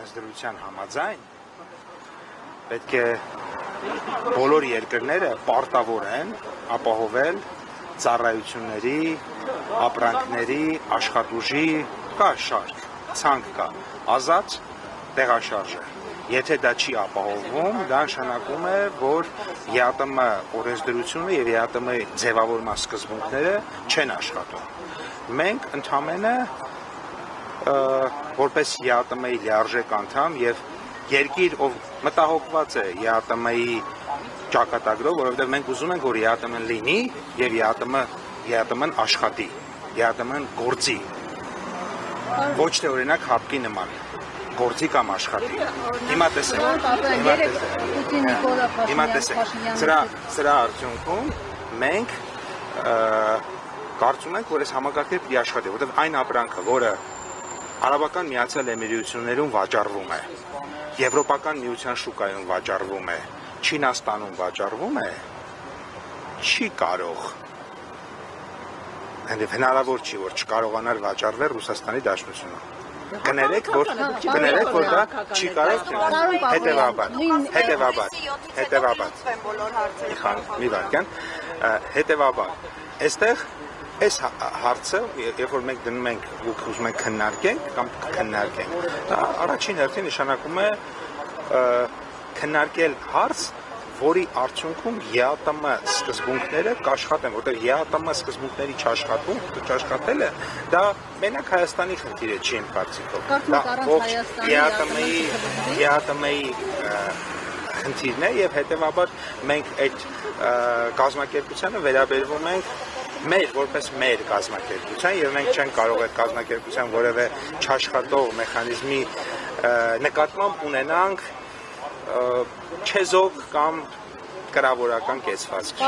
օրենսդրության համաձայն պետք է բոլոր երկրները պարտավոր են ապահովել ծառայությունների, ապրանքների, աշխատուժի, կա շարք, ցանկ կա, ազատ տեղաշարժը։ Եթե դա չի ապահովում, դա նշանակում է, որ ԵԱՏՄ օրենսդրությունը եւ ԵԱՏՄ-ի ձևավորման սկզբունքները չեն աշխատում։ Մենք ընդհանրապես որպես ԵԱՏՄ-ի լիարժեք անդամ եւ երկիր, ով մտահոգված է ԵԱՏՄ-ի ճակատագրով, որովհետեւ մենք ուզում ենք, որ ԵԱՏՄ-ն լինի եւ ԵԱՏՄ-ն աշխատի, ԵԱՏՄ-ն գործի։ Ոչ թե օրինակ հապկի նման գործի կամ աշխատի։ Հիմա տեսեք, սրա արդյունքում մենք կարծում ենք, որ այս համակարգը պիտի աշխատի, որովհետև այն ապրանքը, որը Արաբական Միացյալ Էմիրություններում վաճառվում է, Եվրոպական միության շուկայում վաճառվում է, Չինաստանում վաճառվում է, չի կարող, հնարավոր չի, որ չկարողանար վաճառվել Ռուսաստանի Դաշնությունում։ Կներեք, որ դա չի կարող, հետևաբար, այստեղ այս հարցը, երբ որ մենք դնում ենք ու ուզում ենք քննարկենք կամ քննարկենք, դա առաջին հերթին նշանակում է քննարկել հարց, որի արդյունքում ԵԱՏՄ սկզբունքները կաշխատեն, որտեղ ԵԱՏՄ սկզբունքների չաշխատելը դա մենակ Հայաստանի խնդիր է, չի իմ կարծիքով։ Դա ողջ ԵԱՏՄ-ի խնդիրն է եւ հետեւաբար մենք այդ կազմակերպությանը վերաբերվում ենք որպես մեր կազմակերպության եւ մենք չենք կարող այդ կազմակերպության որևէ չաշխատող մեխանիզմի նկատմամբ ունենանք չեզոք կամ կրավորական կեցվածք։